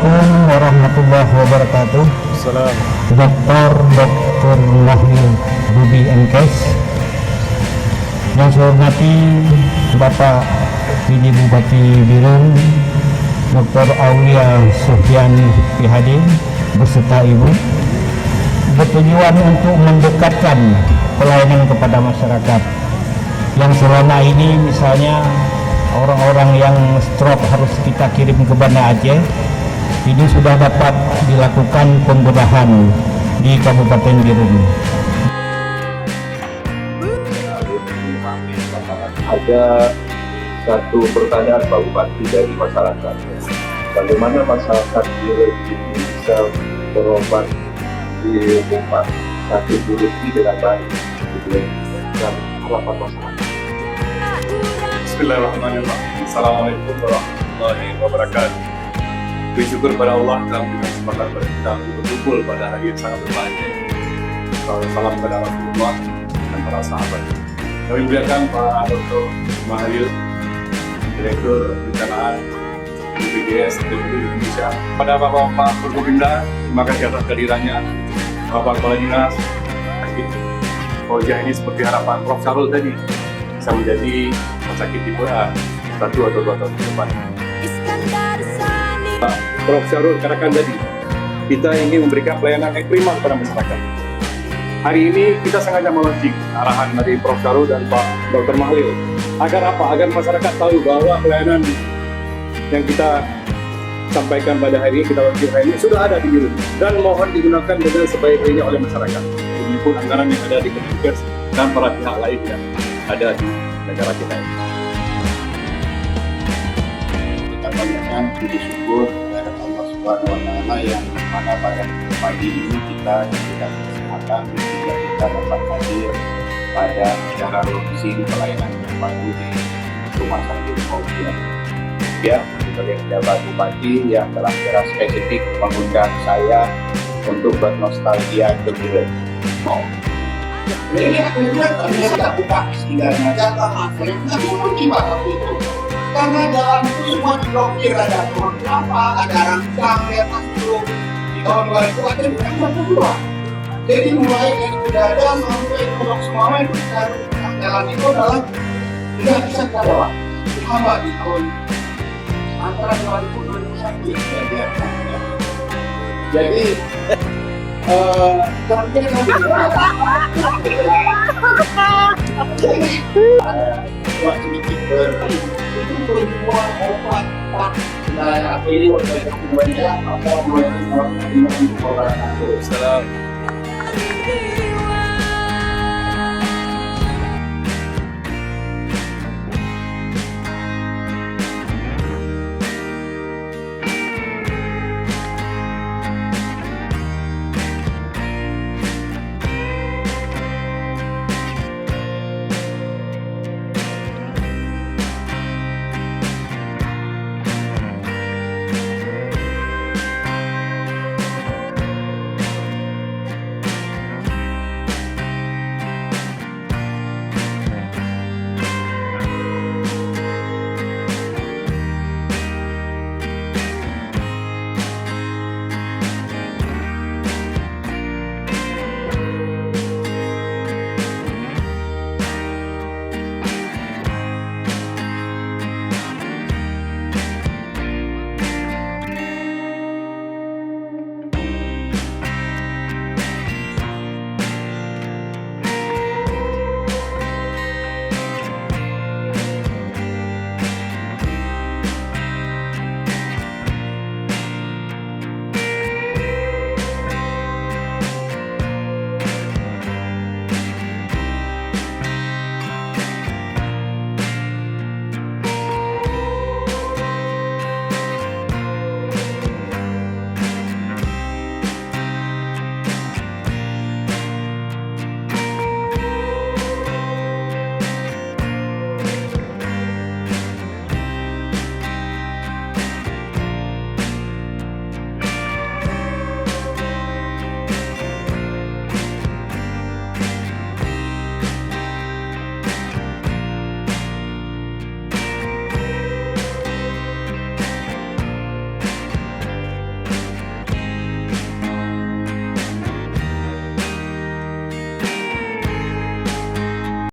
Assalamualaikum warahmatullahi wabarakatuh. Salam. Dr. Mahil Budi MKes. Yang saya hormati Bapak PJ Bupati Birun, Dr. Aulia Sufyan PhD beserta Ibu, bertujuan untuk mendekatkan pelayanan kepada masyarakat yang selama ini misalnya orang-orang yang stroke harus kita kirim ke Banda Aceh. Ini sudah dapat dilakukan pembedahan di Kabupaten Birun. Ada satu pertanyaan Pak Bupati dari masyarakat. Bagaimana masyarakat Birun ini bisa berobat di rumah sakit Birun ini dengan baik? Dan harapan masyarakat. Bismillahirrahmanirrahim. Assalamualaikum warahmatullahi wabarakatuh. Bersyukur pada Allah dalam kesempatan kita berkumpul pada hari yang sangat berbahagia. Salam kepada Rasulullah dan para sahabat. Kami muliakan Pak Dr. Mahil, Direktur Perencanaan BPJS Republik Indonesia. Pada Bapak Forkopimda, terima kasih atas kehadirannya. Bapak Kepala Dinas, Wajah ini seperti harapan Prof. Syarul tadi bisa menjadi rumah sakit tipe A 1 atau 2 tahun ke depan. Prof. Syarul katakan tadi, kita ingin memberikan pelayanan yang prima kepada masyarakat. Hari ini kita sengaja melaunching arahan dari Prof. Syarul dan Pak Dr. Mahlil. Agar apa? Agar masyarakat tahu bahwa pelayanan yang kita sampaikan pada hari ini, kita launching hari ini sudah ada di Birun dan mohon digunakan dengan sebaik-baiknya oleh masyarakat. Pun anggaran yang ada di Kemenkes dan para pihak lain yang ada di negara kita ini. Kita panjatkan puji syukur kepada Allah Subhanahu wa Ta'ala yang mana pada pagi ini kita diberikan kesempatan dan juga kita dapat hadir pada acara launching pelayanan terpadu di Rumah Sakit Fauziah. Ya, sebagai pejabat bupati yang telah secara spesifik mengundang saya untuk bernostalgia ke Birun. Jadi akhirnya ternyata buka setidaknya jatah akhirnya semua gimana itu karena dalam itu semua diblokir, ada tahun berapa, ada rangkang di atas itu di tahun 2000 ada bukan satu dua. Jadi mulai dari tidak ada sampai blok semua itu jalan itu adalah tidak bisa kita lewat. Hamba di tahun antara 2000 dan 2001 jadi buat sedikit itu berbuat obat dan akhirnya oleh kemudian apa mulai orang